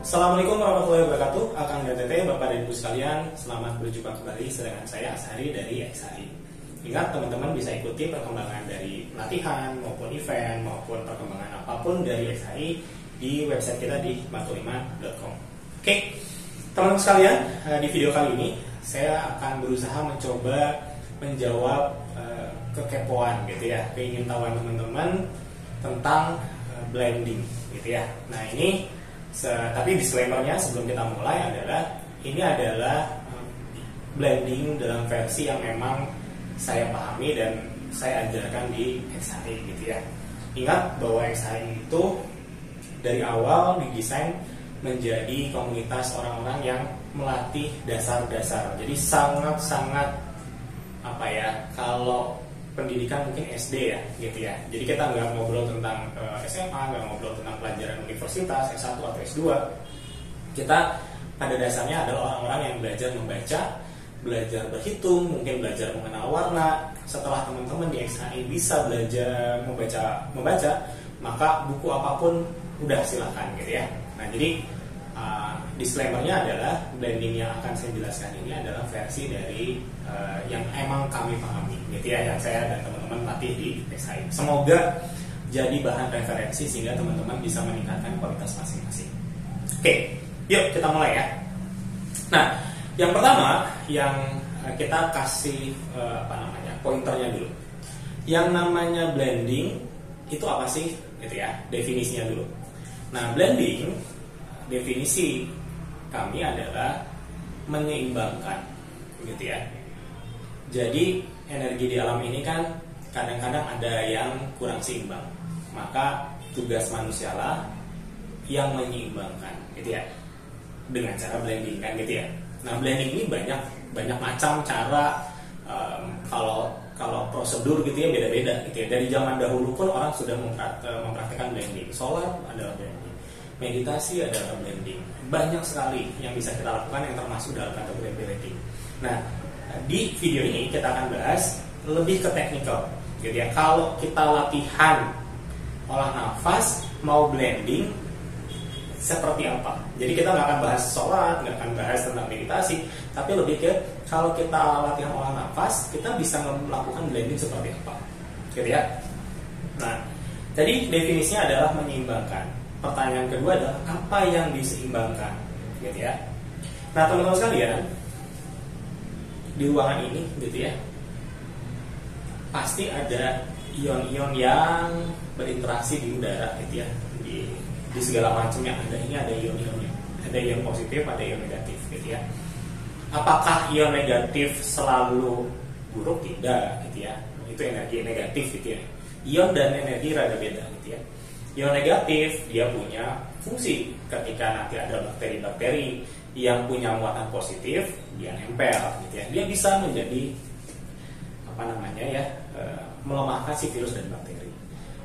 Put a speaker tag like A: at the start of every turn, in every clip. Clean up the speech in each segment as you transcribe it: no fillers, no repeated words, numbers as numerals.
A: Assalamualaikum warahmatullahi wabarakatuh. Akang dan Teteh, Bapak dan Ibu sekalian, selamat berjumpa kembali dengan saya Ashari dari XHI. Ingat teman-teman bisa ikuti perkembangan dari pelatihan maupun event maupun perkembangan apapun dari XHI di website kita di batu5.com. Oke, teman-teman sekalian, di video kali ini saya akan berusaha mencoba menjawab kekepoan gitu ya, keingintahuan teman-teman tentang blending gitu ya. Nah ini tapi disclaimer-nya sebelum kita mulai adalah ini adalah blending dalam versi yang memang saya pahami dan saya ajarkan di XHI gitu ya. Ingat bahwa XHI itu dari awal didesain menjadi komunitas orang-orang yang melatih dasar-dasar. Jadi sangat-sangat kalau pendidikan mungkin SD ya gitu ya. Jadi kita nggak ngobrol tentang SMA, nggak ngobrol tentang pelajaran universitas S1 atau S2. Kita pada dasarnya adalah orang-orang yang belajar membaca, belajar berhitung, mungkin belajar mengenal warna. Setelah teman-teman di XHI bisa belajar membaca, maka buku apapun udah silakan gitu ya. Nah jadi disclaimer-nya adalah blending yang akan saya jelaskan ini adalah versi dari yang emang kami pahami gitu ya, yang saya dan teman-teman latih di XHI. Semoga jadi bahan referensi sehingga teman-teman bisa meningkatkan kualitas masing-masing. Oke, yuk kita mulai ya. Nah, yang pertama yang kita kasih pointernya dulu. Yang namanya blending itu apa sih gitu ya, definisinya dulu. Nah, blending definisi kami adalah menyeimbangkan gitu ya. Jadi energi di alam ini kan kadang-kadang ada yang kurang seimbang, maka tugas manusialah yang menyeimbangkan gitu ya, dengan cara blending kan gitu ya. Nah blending ini banyak macam cara, kalau prosedur gitu ya beda-beda gitu ya. Dari zaman dahulu pun orang sudah mempraktikkan blending. Solar adalah blending, meditasi adalah blending. Banyak sekali yang bisa kita lakukan yang termasuk dalam kategori blending. Nah di video ini kita akan bahas lebih ke teknikal gitu ya. Kalau kita latihan olah nafas mau blending seperti apa, jadi kita nggak akan bahas sholat, nggak akan bahas tentang meditasi, tapi lebih ke kalau kita latihan olah nafas kita bisa melakukan blending seperti apa gitu ya. Nah jadi definisinya adalah menyeimbangkan. Pertanyaan kedua adalah apa yang diseimbangkan gitu ya. Nah teman-teman sekalian, di ruangan ini gitu ya, pasti ada ion-ion yang berinteraksi di udara gitu ya, di segala macamnya ada. Ini ada ion-ionnya, ada ion positif, ada ion negatif gitu ya. Apakah ion negatif selalu buruk? Tidak gitu ya, itu energi negatif gitu ya. Ion dan energi rada beda gitu ya. Ion negatif dia punya fungsi ketika nanti ada bakteri-bakteri yang punya muatan positif, dia nempel gitu ya. Dia bisa menjadi melemahkan si virus dan bakteri.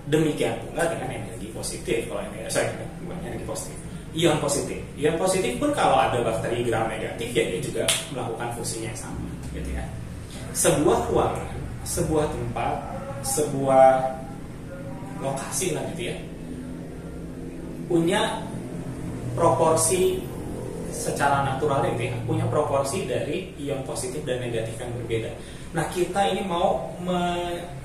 A: Demikian pula dengan energi positif. Kalau bukan energi positif, ion positif. Ion positif pun kalau ada bakteri gram negatif ya dia juga melakukan fungsinya yang sama gitu ya. Sebuah ruangan, sebuah tempat, sebuah lokasi lah gitu ya, punya proporsi secara natural gitu ya, punya proporsi dari ion positif dan negatif yang berbeda. Nah kita ini mau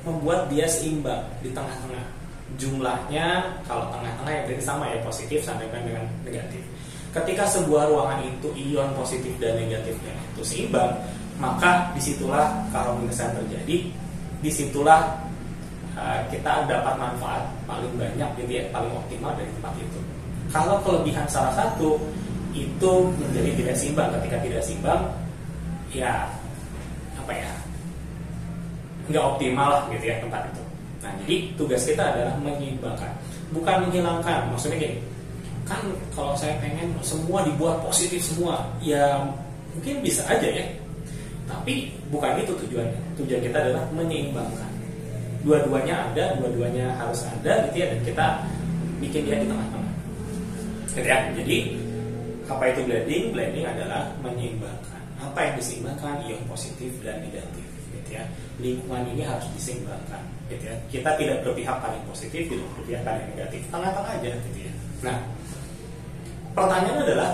A: membuat dia seimbang di tengah-tengah. Jumlahnya kalau tengah-tengah ya berarti sama ya, positif sampai dengan negatif. Ketika sebuah ruangan itu ion positif dan negatifnya itu seimbang, maka disitulah keharmonisan terjadi. Disitulah kita dapat manfaat paling banyak gitu ya, paling optimal dari tempat itu. Kalau kelebihan salah satu itu menjadi tidak seimbang, ketika tidak seimbang ya nggak optimal lah gitu ya tempat itu. Nah jadi tugas kita adalah menyeimbangkan, bukan menghilangkan. Maksudnya gini, kan kalau saya pengen semua dibuat positif semua, ya mungkin bisa aja ya, tapi bukan itu tujuannya. Tujuan kita adalah menyeimbangkan. Dua-duanya ada, dua-duanya harus ada gitu ya, dan kita bikin dia di tengah-tengah gitu ya. Jadi apa itu blending? Blending adalah menyeimbangkan. Apa yang diseimbangkan? Ion positif dan negatif gitu ya. Lingkungan ini harus diseimbangkan gitu ya. Kita tidak berpihak paling positif, tidak berpihak paling negatif, tengah-tengah aja gitu ya. Nah pertanyaannya adalah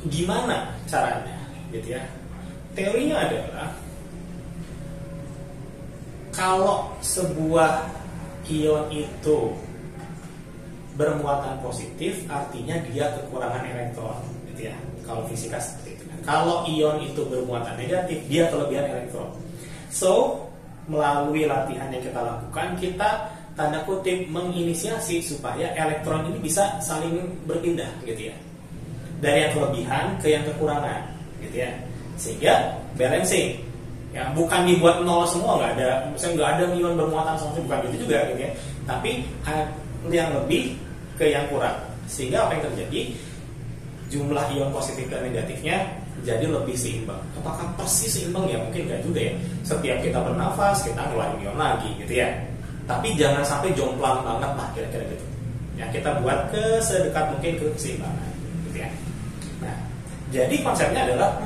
A: gimana caranya, gitu ya. Teorinya adalah kalau sebuah ion itu bermuatan positif, artinya dia kekurangan elektron, gitu ya. Kalau fisika seperti itu. Kalau ion itu bermuatan negatif, dia kelebihan elektron. So, melalui latihan yang kita lakukan, kita tanda kutip menginisiasi supaya elektron ini bisa saling berpindah, gitu ya. Dari yang kelebihan ke yang kekurangan, gitu ya. Sehingga balancing, ya bukan dibuat nol semua, nggak ada, misalnya nggak ada ion bermuatan sama sekali, bukan gitu juga, gitu ya. Tapi yang lebih ke yang kurang, sehingga apa yang terjadi, jumlah ion positif dan negatifnya jadi lebih seimbang. Apakah persis seimbang ya? Mungkin nggak juga ya. Setiap kita bernafas kita ngeluarin ion lagi, gitu ya. Tapi jangan sampai jomplang banget lah, kira-kira gitu. Ya kita buat ke sedekat mungkin ke keseimbangan, gitu ya. Nah, jadi konsepnya adalah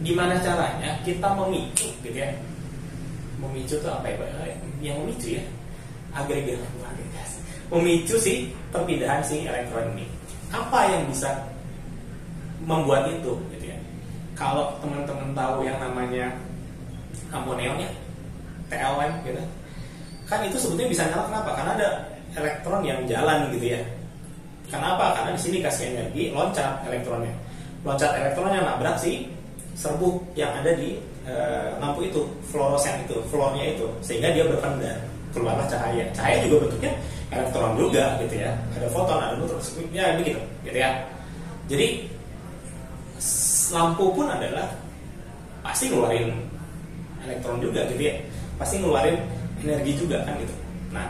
A: gimana caranya kita memicu, gitu ya. Memicu itu apa ya? Yang memicu ya, agregasi. Memicu si perpindahan si elektron ini. Apa yang bisa membuat itu, gitu ya? Kalau teman-teman tahu yang namanya amoneon ya, TLN, gitu. Kan itu sebetulnya bisa nyala, kenapa? Karena ada elektron yang jalan, gitu ya. Kenapa? Karena di sini kasih energi, loncat elektronnya. Loncat elektronnya nabrak si serbuk yang ada di lampu itu, fluoresan itu, fluornya itu, sehingga dia berpendar, keluarlah cahaya. Cahaya juga bentuknya elektron juga, gitu ya. Ada foton, ada neutron, ya begitu, gitu ya. Jadi lampu pun adalah pasti ngeluarin elektron juga, gitu ya. Pasti ngeluarin energi juga kan, gitu. Nah,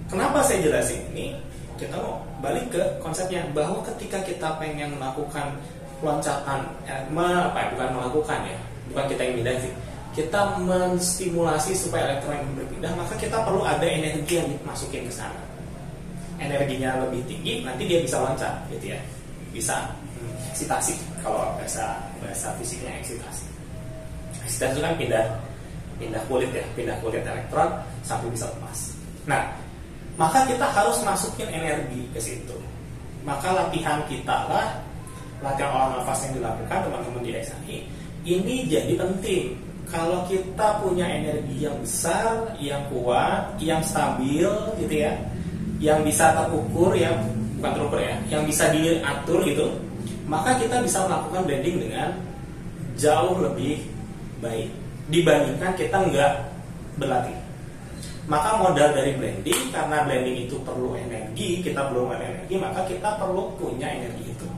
A: kenapa saya jelasin ini? Kita mau balik ke konsepnya bahwa ketika kita pengen melakukan loncatan, bukan melakukan ya, bukan kita yang pindah sih. Kita menstimulasi supaya elektron yang berpindah, maka kita perlu ada energi yang dimasukin ke sana. Energinya lebih tinggi, nanti dia bisa loncat, gitu ya. Bisa eksitasi, kalau bahasa fisiknya eksitasi. Eksitasi itu kan pindah kulit ya, pindah kulit elektron sampai bisa lepas. Nah, maka kita harus masukin energi ke situ. Maka latihan kita lah, latihan olah nafas yang dilakukan teman-teman di XAI ini jadi penting. Kalau kita punya energi yang besar, yang kuat, yang stabil, gitu ya, yang bisa terukur, yang bukan terukur ya, yang bisa diatur gitu, maka kita bisa melakukan blending dengan jauh lebih baik dibandingkan kita nggak berlatih. Maka modal dari blending, karena blending itu perlu energi, kita belum ada energi, maka kita perlu punya energi itu.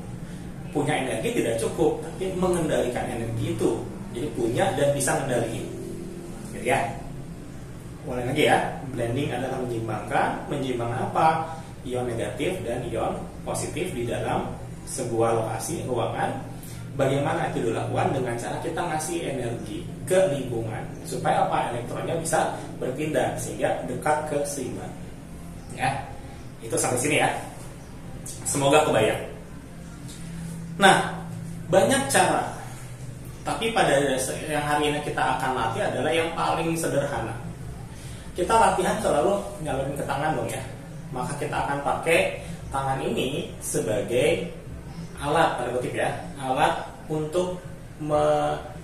A: Punya energi tidak cukup, tapi mengendalikan energi itu. Jadi punya dan bisa mengendalikan, gitu ya. Mulai lagi ya, blending adalah menyimbang apa? Ion negatif dan ion positif di dalam sebuah lokasi, ruangan. Bagaimana itu dilakukan? Dengan cara kita ngasih energi ke lingkungan supaya apa? Elektronnya bisa berpindah sehingga dekat ke seimbang. Ya, itu sampai sini ya. Semoga kebayang. Nah, banyak cara. Tapi pada yang hari ini kita akan latih adalah yang paling sederhana. Kita latihan selalu nyalorin ke tangan dong ya. Maka kita akan pakai tangan ini sebagai alat, pada kutip ya, alat untuk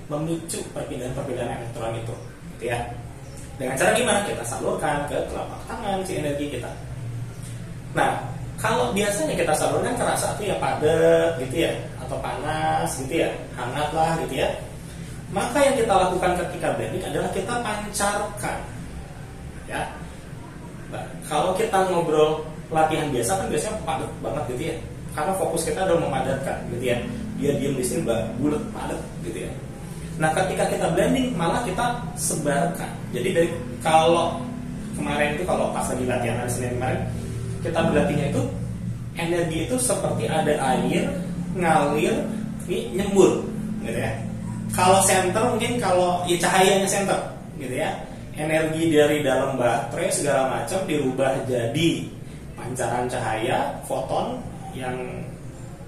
A: memicu perpindahan elektron itu, gitu ya. Dengan cara gimana? Kita salurkan ke telapak tangan si energi kita. Nah, kalau biasanya kita salurkan kerasa tuh ya padat, gitu ya, atau panas, gitu ya, hangat lah, gitu ya. Maka yang kita lakukan ketika blending adalah kita pancarkan, ya. Nah, kalau kita ngobrol latihan biasa kan biasanya padat banget, gitu ya. Karena fokus kita adalah memadatkan, gitu ya. Dia diam di sini bulat padat, gitu ya. Nah, ketika kita blending malah kita sebarkan. Jadi dari kalau kemarin itu kalau pas lagi latihan hari Senin kemarin kita berlatihnya itu energi itu seperti ada air ngalir, nyembur, gitu ya. Kalau center mungkin kalau ya cahayanya center, gitu ya. Energi dari dalam baterai segala macam dirubah jadi pancaran cahaya, foton yang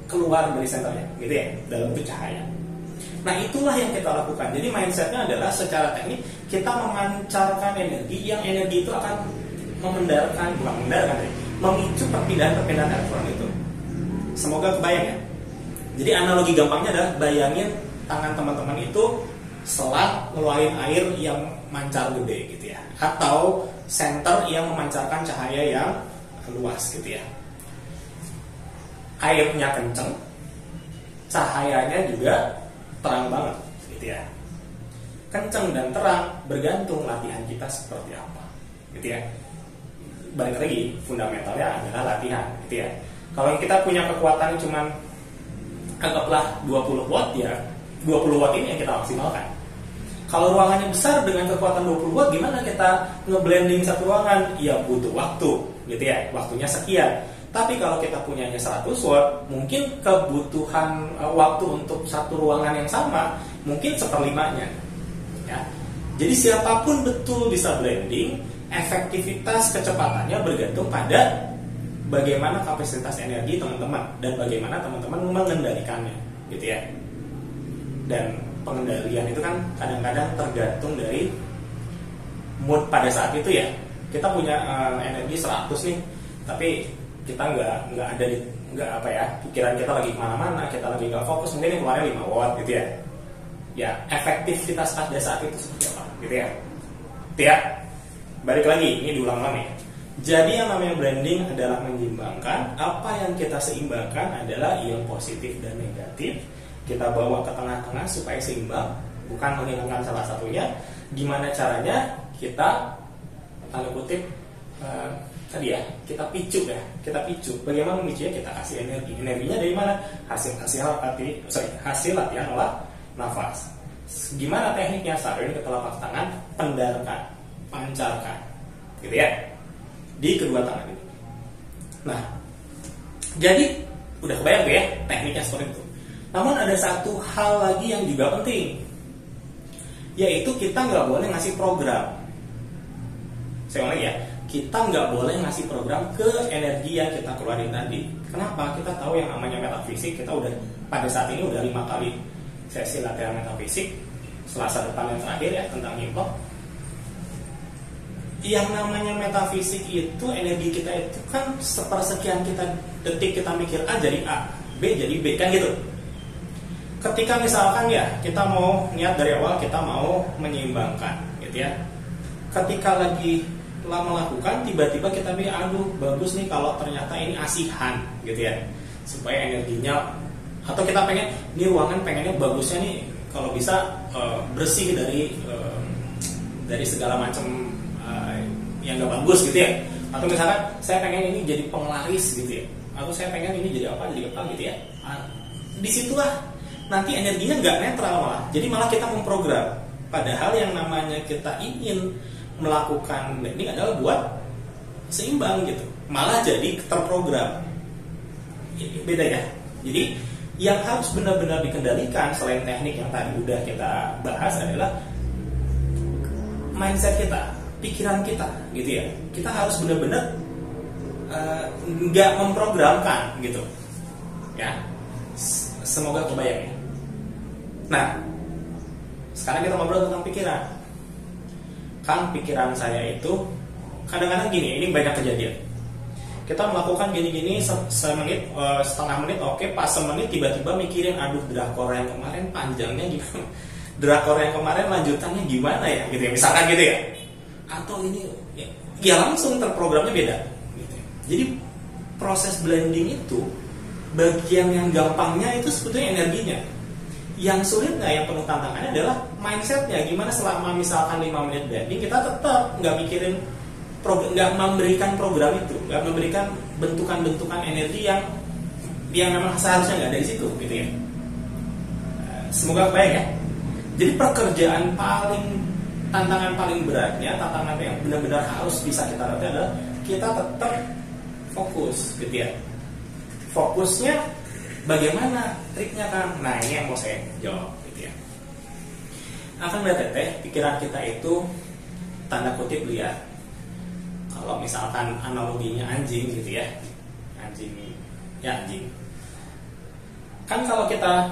A: keluar dari senternya, gitu ya, dalam bentuk cahaya. Nah, itulah yang kita lakukan. Jadi mindsetnya adalah secara teknik kita memancarkan energi, yang energi itu akan memicu perpindahan elektron itu. Semoga kebayang ya. Jadi analogi gampangnya adalah bayangin tangan teman-teman itu selang ngeluarin air yang mancar gede gitu ya, atau senter yang memancarkan cahaya yang luas gitu ya. Airnya kenceng, cahayanya juga terang banget gitu ya. Kenceng dan terang bergantung latihan kita seperti apa gitu ya. Balik lagi, fundamentalnya adalah latihan gitu ya. Kalau kita punya kekuatan cuman anggaplah 20 watt ya, 20 watt ini yang kita maksimalkan. Kalau ruangannya besar dengan kekuatan 20 watt, gimana kita ngeblending satu ruangan? Ya butuh waktu gitu ya, waktunya sekian. Tapi kalau kita punyanya 100 watt, mungkin kebutuhan waktu untuk satu ruangan yang sama mungkin 1/5-nya ya. Jadi siapapun betul bisa blending, efektivitas kecepatannya bergantung pada bagaimana kapasitas energi teman-teman dan bagaimana teman-teman mengendalikannya gitu ya. Dan pengendalian itu kan kadang-kadang tergantung dari mood pada saat itu ya. Kita punya energi 100 nih, tapi kita nggak ada di pikiran kita lagi kemana-mana, kita lagi nggak fokus, mungkin yang keluarnya 5 watt gitu ya. Ya efektivitas pada saat itu seperti apa gitu ya. Ya balik lagi, ini diulang-ulang ya. Jadi yang namanya branding adalah menyeimbangkan. Apa yang kita seimbangkan adalah ion positif dan negatif. Kita bawa ke tengah-tengah supaya seimbang, bukan menghilangkan salah satunya. Gimana caranya? Kita tanda kutip tadi ya, kita picu. Bagaimana memicunya? Kita kasih energi. Energinya dari mana? Hasil latihan olah nafas. Gimana tekniknya? Saring ke telapak tangan, pendarkan, pancarkan, gitu ya, di kedua tangan ini. Nah, jadi udah kebayang tuh ya tekniknya seperti itu. Namun ada satu hal lagi yang juga penting, yaitu kita nggak boleh ngasih program. Saya ulang ya, kita nggak boleh ngasih program ke energi yang kita keluarin tadi. Kenapa? Kita tahu yang namanya metafisik. Kita udah pada saat ini udah 5 kali sesi latihan metafisik. Selasa depan yang terakhir ya tentang improv. Yang namanya metafisik itu energi kita itu kan sepersekian detik kita mikir A jadi A, B jadi B kan gitu. Ketika misalkan ya kita mau niat dari awal kita mau menyeimbangkan gitu ya. Ketika lagi melakukan tiba-tiba kita mikir aduh bagus nih kalau ternyata ini asihan gitu ya. Supaya energinya, atau kita pengen ini ruangan pengennya bagusnya nih kalau bisa bersih dari segala macam yang gak bagus gitu ya. Atau misalkan saya pengen ini jadi penglaris gitu ya. Atau saya pengen ini jadi apa gitu ya. Disitulah nanti energinya nggak netral malah. Jadi malah kita memprogram. Padahal yang namanya kita ingin melakukan blending adalah buat seimbang gitu. Malah jadi terprogram. Beda ya. Jadi yang harus benar-benar dikendalikan selain teknik yang tadi udah kita bahas adalah mindset kita, pikiran kita gitu ya. Kita harus benar-benar nggak memprogramkan gitu ya. Semoga kebayang ya. Nah, sekarang kita ngobrol tentang pikiran. Kan pikiran saya itu kadang-kadang gini, ini banyak kejadian. Kita melakukan gini-gini semenit, setengah menit, oke, pas semenit tiba-tiba mikirin, aduh drakor yang kemarin panjangnya gimana, drakor yang kemarin lanjutannya gimana ya, gitu ya, misalkan gitu ya. Atau ini, ya langsung terprogramnya beda. Gitu. Jadi proses blending itu bagian yang gampangnya itu sebetulnya energinya. Yang sulitnya, yang penuh tantangannya adalah mindsetnya. Gimana selama misalkan 5 menit blending kita tetap nggak mikirin, nggak memberikan program itu, nggak memberikan bentukan-bentukan energi yang memang seharusnya nggak ada di situ, gitu ya. Semoga kebayang ya. Jadi tantangan paling beratnya, tantangan yang benar-benar harus bisa kita latih adalah kita tetap fokus, gitu ya. Fokusnya bagaimana triknya kan? Nah ini yang mau saya jawab gitu ya. Akan lihat pikiran kita itu tanda kutip liar. Kalau misalkan analoginya anjing gitu ya, anjing. Kan kalau kita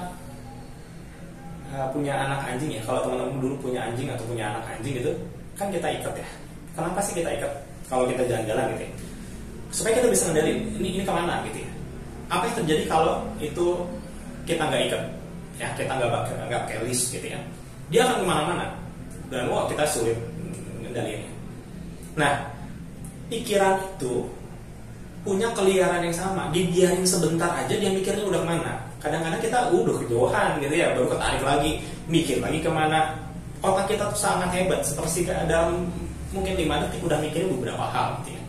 A: punya anak anjing ya, kalau teman-teman dulu punya anjing atau punya anak anjing gitu, kan kita ikat ya. Kenapa sih kita ikat kalau kita jalan-jalan gitu ya? Supaya kita bisa ngendalin ini kemana gitu ya. apa yang terjadi kalau itu kita nggak ikat, ya kita nggak pakai list gitu ya, dia akan kemana-mana dan kita sulit ngendaliinnya. Nah, pikiran itu punya keliaran yang sama, dibiarin sebentar aja dia mikirnya udah kemana. Kadang-kadang kita udah kejauhan gitu ya, baru ketarik lagi, mikir lagi kemana. Otak kita tuh sangat hebat, seperti dalam mungkin 5 detik udah mikirin beberapa hal gitu ya.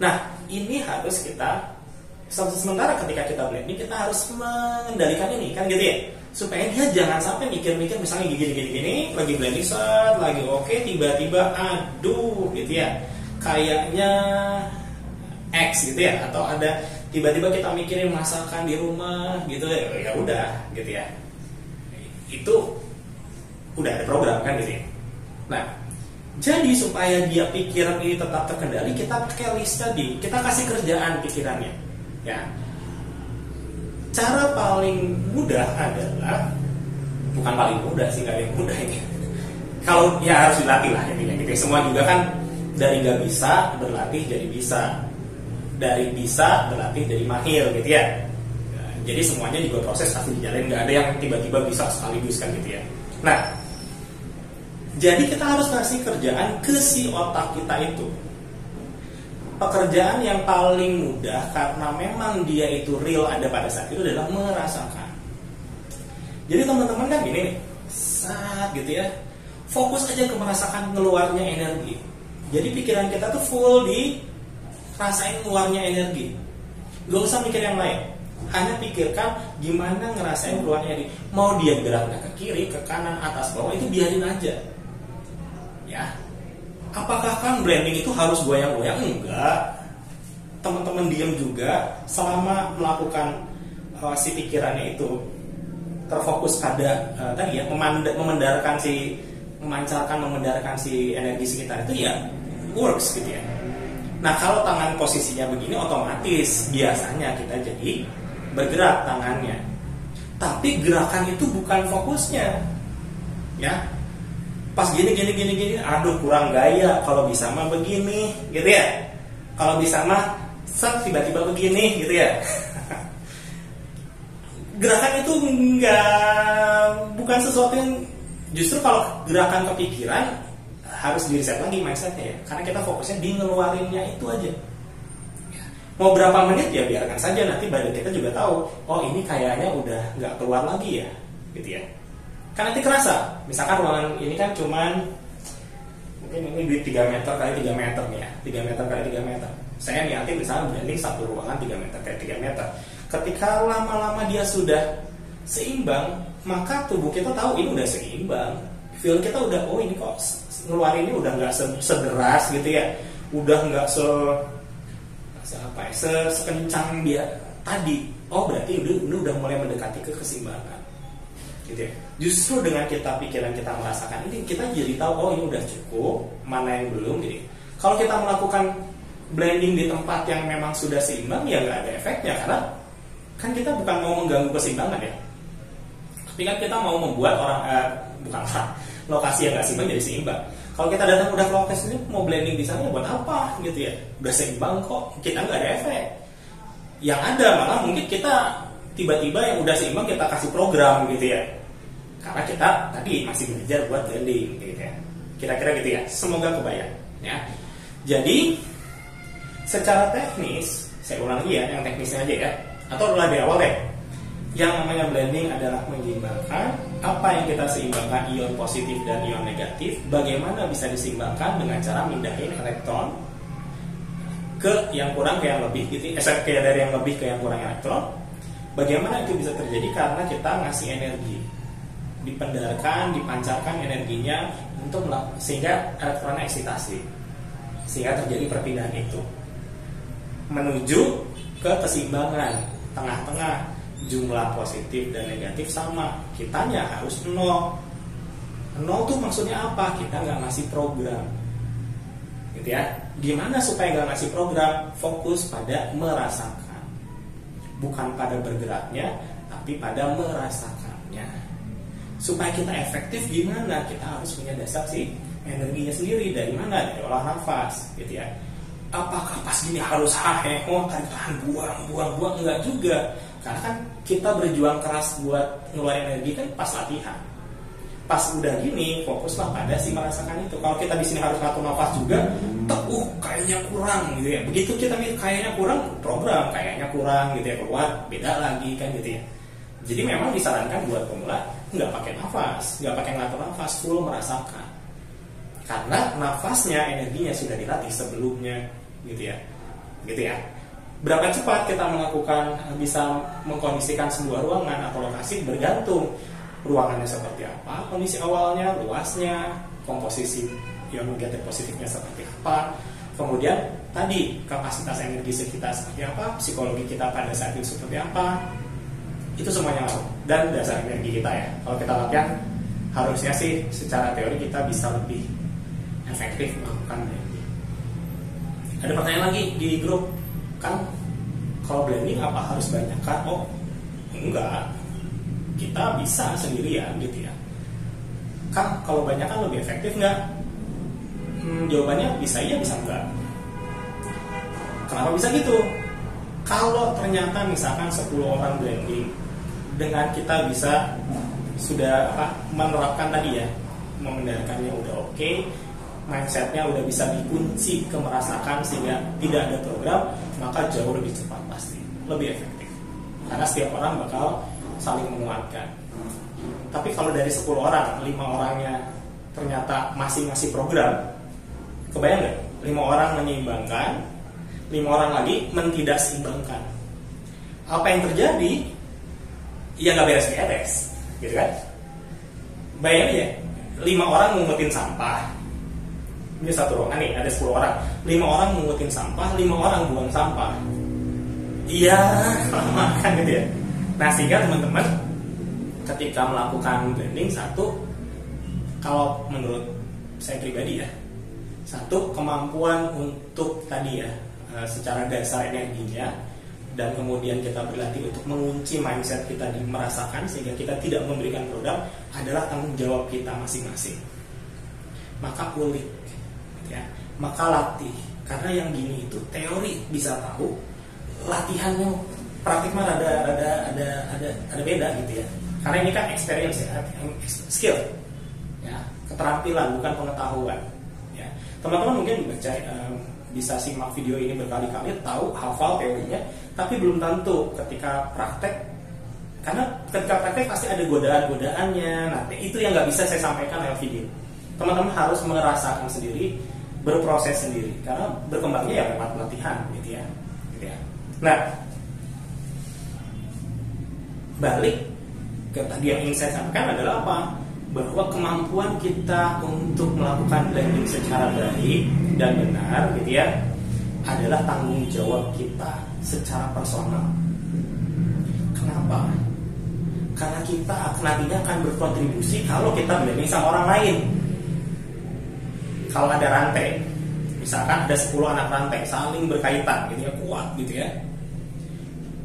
A: Nah, ini harus kita sementara ketika kita blending, kita harus mengendalikan ini kan gitu ya, supaya dia jangan sampai mikir-mikir misalnya gini, lagi blending set, lagi oke, tiba-tiba aduh gitu ya, kayaknya X gitu ya, atau ada tiba-tiba kita mikirin masakan di rumah gitu ya, udah gitu ya, itu udah ada program kan gitu ya. Nah, jadi supaya dia pikiran ini tetap terkendali, kita pakai list tadi, kita kasih kerjaan pikirannya ya. Cara paling mudah adalah, bukan paling mudah sih, nggak ada yang mudah ini, kalau ya harus dilatih lah intinya gitu ya. Semua juga kan dari nggak bisa berlatih jadi bisa, dari bisa berlatih jadi mahir gitu ya. Jadi semuanya juga proses pasti dijalin, nggak ada yang tiba-tiba bisa sekaligus kan gitu ya. Nah, jadi kita harus kasih kerjaan ke si otak kita itu. Pekerjaan yang paling mudah karena memang dia itu real ada pada saat itu adalah merasakan. Jadi teman-teman kan gini nih, saat gitu ya, fokus aja ke merasakan ngeluarnya energi. Jadi pikiran kita tuh full di rasain keluarnya energi. Gak usah mikir yang lain, hanya pikirkan gimana ngerasain keluarnya energi. Mau dia geraknya ke kiri, ke kanan, atas, bawah, itu biarin aja ya. Apakah kan blending itu harus goyang-goyang? Enggak. Teman-teman diam juga selama melakukan si pikirannya itu terfokus pada tadi ya, memancarkan si energi sekitar itu ya works gitu ya. Nah, kalau tangan posisinya begini, otomatis biasanya kita jadi bergerak tangannya. Tapi gerakan itu bukan fokusnya ya. Pas gini, aduh kurang gaya, kalau bisa mah begini gitu ya. Kalau bisa mah tiba-tiba begini gitu ya. Gerakan itu bukan sesuatu yang, justru kalau gerakan kepikiran harus di-reset lagi mindsetnya ya. Karena kita fokusnya di ngeluarinnya itu aja. Mau berapa menit ya biarkan saja, nanti badan kita juga tahu, oh ini kayaknya udah nggak keluar lagi ya, gitu ya. Kan nanti kerasa, misalkan ruangan ini kan cuman mungkin ini di 3 meter kali 3 meter nih ya, 3 meter kali 3 meter. Saya niatin misalnya blending satu ruangan 3 meter kali 3 meter. Ketika lama-lama dia sudah seimbang, maka tubuh kita tahu ini udah seimbang. Feel kita udah, oh ini kok ngeluarin ini udah nggak sederas gitu ya, udah nggak sekencang dia tadi. Oh berarti udah mulai mendekati ke keseimbangan. Gitu ya. Justru dengan pikiran kita merasakan ini, kita jadi tahu oh ini udah cukup, mana yang belum gitu. Kalau kita melakukan blending di tempat yang memang sudah seimbang ya nggak ada efeknya, karena kan kita bukan mau mengganggu keseimbangan ya, tapi kan kita mau membuat lokasi yang nggak seimbang jadi seimbang. Kalau kita datang udah ke lokasi ini mau blending di sana buat apa gitu ya, udah seimbang kok, kita nggak ada efek. Yang ada malah mungkin kita tiba-tiba yang udah seimbang kita kasih program gitu ya, karena kita tadi masih belajar buat blending gitu ya. Kira-kira gitu ya, semoga kebayang ya. Jadi secara teknis, saya ulang lagi ya, yang teknisnya aja ya, atau mulai dari awal deh. Yang namanya blending adalah menyeimbangkan apa yang kita seimbangkan, ion positif dan ion negatif, bagaimana bisa diseimbangkan dengan cara mindahin elektron ke yang kurang ke yang lebih gitu, dari yang lebih ke yang kurang elektron. Bagaimana itu bisa terjadi? Karena kita ngasih energi, dipancarkan energinya untuk sehingga elektronnya eksitasi, sehingga terjadi perpindahan itu menuju ke keseimbangan tengah-tengah, jumlah positif dan negatif sama, kitanya harus 0. 0 tuh maksudnya apa? Kita nggak ngasih program gitu ya. Gimana supaya nggak ngasih program? Fokus pada merasakan, bukan pada bergeraknya, tapi pada merasakannya. Supaya kita efektif gimana? Kita harus punya dasar sih energinya sendiri. Dari mana? Dari olah nafas gitu ya. apakah pas gini harus tahan buang, enggak juga. Karena kan kita berjuang keras buat ngeluarin energi kan pas latihan. Pas udah gini, fokuslah pada si merasakan itu. Kalau kita di sini harus ngatur nafas juga, kayaknya kurang gitu ya. Begitu kita mikir kayaknya kurang, program kayaknya kurang gitu ya, keluar beda lagi kan gitu ya. Jadi memang disarankan buat pemula nggak pakai nafas, nggak pakai ngatur nafas, full merasakan. Karena nafasnya, energinya sudah dilatih sebelumnya gitu ya. Gitu ya. Berapa cepat kita melakukan bisa mengkondisikan sebuah ruangan atau lokasi bergantung ruangannya seperti apa, kondisi awalnya, luasnya, komposisi yang negatif positifnya seperti apa, kemudian tadi kapasitas energi kita seperti apa, psikologi kita pada saat itu seperti apa, itu semuanya ngaruh. Dan dasar energi kita ya, kalau kita latihan harusnya sih secara teori kita bisa lebih efektif melakukan blending. Ada pertanyaan lagi di grup, kan kalau blending apa harus banyak kan? Oh enggak, kita bisa sendirian gitu ya. Kan kalau banyak kan lebih efektif nggak? Jawabannya bisa iya, bisa enggak. Kenapa bisa gitu? Kalau ternyata misalkan 10 orang blending, dengan kita bisa sudah menerapkan tadi ya, membenarkannya udah oke, mindsetnya udah bisa dikunci ke merasakan sehingga tidak ada program, maka jauh lebih cepat pasti, lebih efektif. Karena setiap orang bakal saling menguatkan. Tapi kalau dari 10 orang, 5 orangnya ternyata masing-masing program, kebayang nggak? 5 orang menyeimbangkan, 5 orang lagi mentidakseimbangkan. Apa yang terjadi? Ya nggak beres-beres, gitu kan? Bayangin ya, 5 orang mengutin sampah. Ini satu ruangan nih, ada 10 orang. 5 orang mengutin sampah, 5 orang buang sampah. Iya, lama kan gitu ya. Nah sehingga teman-teman ketika melakukan blending, satu, kalau menurut saya pribadi ya, satu, kemampuan untuk tadi ya secara dasar energinya, dan kemudian kita berlatih untuk mengunci mindset kita di merasakan sehingga kita tidak memberikan produk, adalah tanggung jawab kita masing-masing. Maka ulik ya, maka latih. Karena yang gini itu teori bisa tahu, latihannya praktik mah ada beda gitu ya. Karena ini kan experience ya, skill ya, keterampilan bukan pengetahuan ya. Teman-teman mungkin bisa simak video ini berkali-kali, tahu, hafal teorinya, tapi belum tentu ketika praktek. Karena ketika praktek pasti ada godaan-godaannya. Nah itu yang nggak bisa saya sampaikan lewat video. Teman-teman harus merasakan sendiri, berproses sendiri, karena berkembangnya ya lewat latihan gitu ya. Nah, balik ke tadi yang ingin saya sampaikan adalah apa? Bahwa kemampuan kita untuk melakukan blending secara baik dan benar gitu ya, adalah tanggung jawab kita secara personal. Kenapa? Karena kita nantinya akan berkontribusi kalau kita blending sama orang lain. Kalau ada rantai, misalkan ada 10 anak rantai saling berkaitan gitu ya, kuat gitu ya.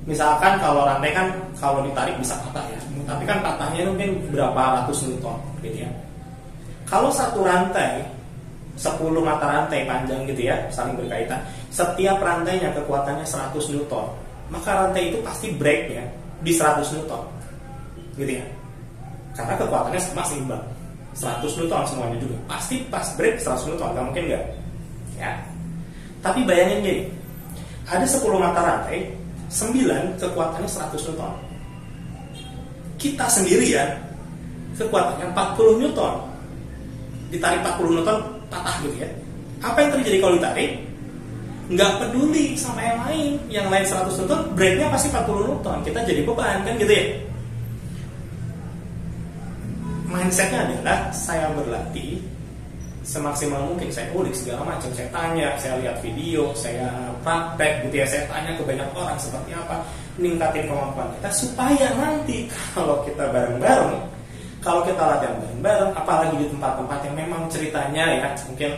A: Misalkan kalau rantai kan kalau ditarik bisa patah ya, tapi kan patahnya mungkin berapa ratus newton gitu ya. Kalau satu rantai 10 mata rantai panjang gitu ya, saling berkaitan, setiap rantainya kekuatannya 100 newton, maka rantai itu pasti break ya di 100 newton gitu ya. Karena kekuatannya sama seimbang, 100 newton semuanya juga, pasti pas break 100 newton, nggak mungkin nggak ya. Tapi bayangin gini, ada 10 mata rantai, 9 kekuatannya 100 newton. Kita sendirian kekuatannya 40 newton. Ditarik 40 newton patah gitu ya. Apa yang terjadi kalau ditarik? Nggak peduli sama yang lain. Yang lain 100 newton, breaknya pasti 40 newton. Kita jadi beban kan gitu ya. Mindsetnya adalah saya berlatih semaksimal mungkin, saya ulik segala macam, saya tanya, saya lihat video, saya praktek gitu ya, saya tanya ke banyak orang seperti apa, meningkatin kemampuan kita supaya nanti kalau kita bareng-bareng, kalau kita latihan bareng-bareng, apalagi di tempat-tempat yang memang ceritanya ya mungkin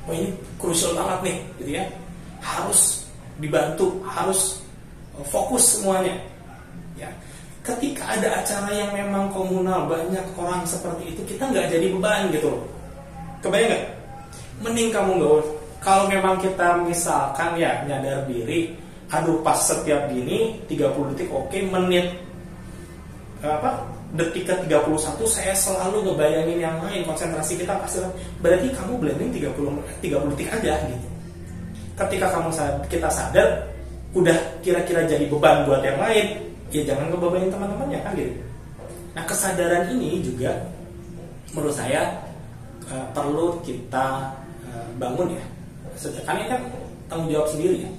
A: ini krusial banget nih gitu ya, harus dibantu, harus fokus semuanya ya. Ketika ada acara yang memang komunal, banyak orang seperti itu, kita nggak jadi beban gitu loh. Kebayang nggak? Mending kamu nggak kalau memang kita misalkan ya nyadar diri, aduh pas setiap gini 30 detik oke, menit detik ke 31 saya selalu ngebayangin yang lain, konsentrasi kita pasti, berarti kamu blending 30 detik aja gitu. Ketika kita sadar udah kira-kira jadi beban buat yang lain, ya jangan ngebebanin teman-temannya kan gitu. Nah, kesadaran ini juga menurut saya perlu kita bangun ya. Karena ini kan tanggung jawab sendiri ya,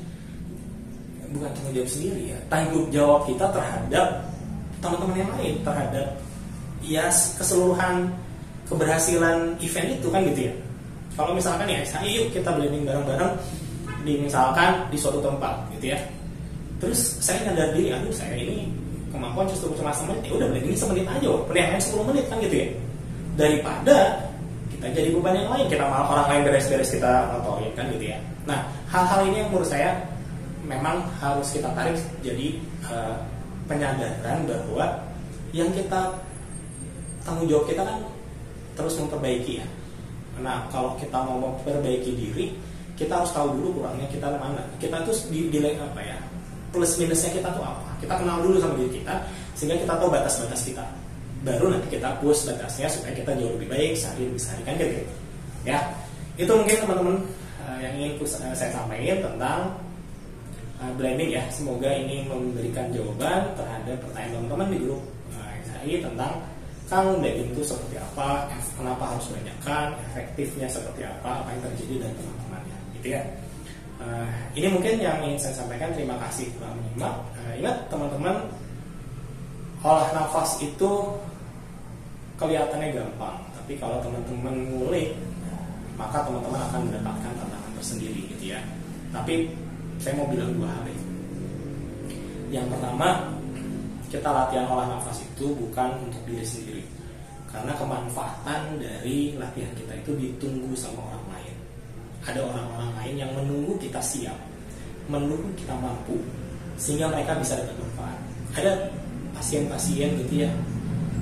A: bukan tanggung jawab sendiri ya, tanggung jawab kita terhadap teman-teman yang lain, terhadap ya keseluruhan keberhasilan event itu kan gitu ya. Kalau misalkan ya, yuk kita blending bareng-bareng misalkan di suatu tempat gitu ya, terus saya nyadar diri, aduh saya ini kemampuan justru cuma semenit, ya udah blending semenit aja, yang 10 menit kan gitu ya, daripada kita jadi beban yang lain, kita malah orang lain beres-beres kita motorin kan gitu ya. Nah, hal-hal ini yang menurut saya memang harus kita tarik jadi penyadaran bahwa yang kita tanggung jawab kita kan terus memperbaiki ya. Nah, kalau kita mau memperbaiki diri, kita harus tahu dulu kurangnya kita mana. Kita tuh di apa ya, plus minusnya kita tuh apa. Kita kenal dulu sama diri kita sehingga kita tahu batas-batas kita. Baru nanti kita push batasnya supaya kita jauh lebih baik sehari demi sehari kan gitu. Ya, itu mungkin teman-teman yang ingin saya sampaikan tentang blending ya. Semoga ini memberikan jawaban terhadap pertanyaan teman-teman di grup SHI tentang Kang, blending itu seperti apa, kenapa harus banyakkan, efektifnya seperti apa yang terjadi dan teman-temannya, gitu ya. Ini mungkin yang ingin saya sampaikan. Terima kasih telah menyimak. Ingat teman-teman, olah nafas itu kelihatannya gampang, tapi kalau teman-teman ngulik, maka teman-teman akan mendapatkan tantangan tersendiri, gitu ya. Tapi saya mau bilang 2 hal itu. Yang pertama, kita latihan olah nafas itu bukan untuk diri sendiri, karena kemanfaatan dari latihan kita itu ditunggu sama orang lain. Ada orang-orang lain yang menunggu kita siap, menunggu kita mampu, sehingga mereka bisa dapat manfaat. Ada pasien-pasien gitu ya,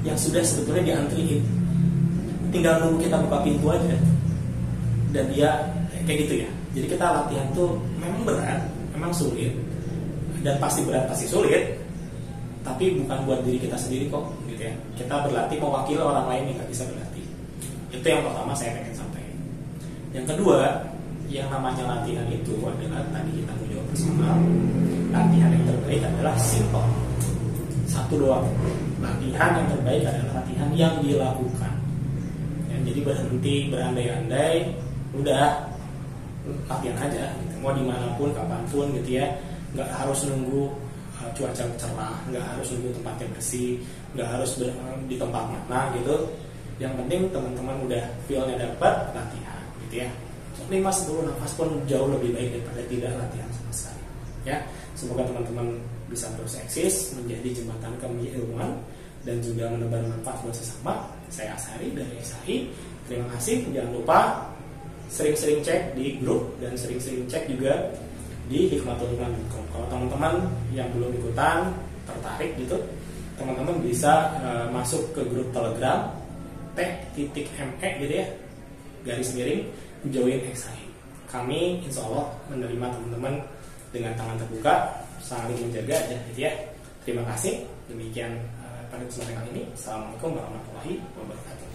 A: yang sudah sebetulnya diantriin, tinggal nunggu kita buka pintu aja, dan dia kayak gitu ya. Jadi kita latihan tuh memang berat, memang sulit, dan pasti berat, pasti sulit, tapi bukan buat diri kita sendiri kok, gitu ya. Kita berlatih mewakili orang lain yang nggak bisa berlatih. Itu yang pertama saya pengen sampaikan. Yang kedua, yang namanya latihan itu adalah tadi kita jawab bersama. Latihan yang terbaik adalah simple, 1 doang. Latihan yang terbaik adalah latihan yang dilakukan. Ya, jadi berhenti berandai-andai, udah latihan aja. Gitu. Mau dimanapun, kapanpun, gitu ya. Nggak harus nunggu cuaca cerah, nggak harus nunggu tempatnya bersih, nggak harus di tempat mana gitu. Yang penting teman-teman udah feel-nya dapat, latihan, gitu ya. 5-10 nafas pun jauh lebih baik daripada tidak latihan sama sekali. Ya, semoga teman-teman bisa terus eksis menjadi jembatan keilmuan dan juga menebar manfaat buat sesama. Saya Ashari dari SHI. Terima kasih. Jangan lupa sering-sering cek di grup dan sering-sering cek juga di hikmatulhikmah.com. Kalau teman-teman yang belum ikutan, tertarik gitu, teman-teman bisa masuk ke grup Telegram t.me gitu ya, garis miring join SHI. Kami insya Allah menerima teman-teman dengan tangan terbuka, saling menjaga aja gitu ya. Terima kasih. Demikian pada kesempatan kali ini. Assalamualaikum warahmatullahi wabarakatuh.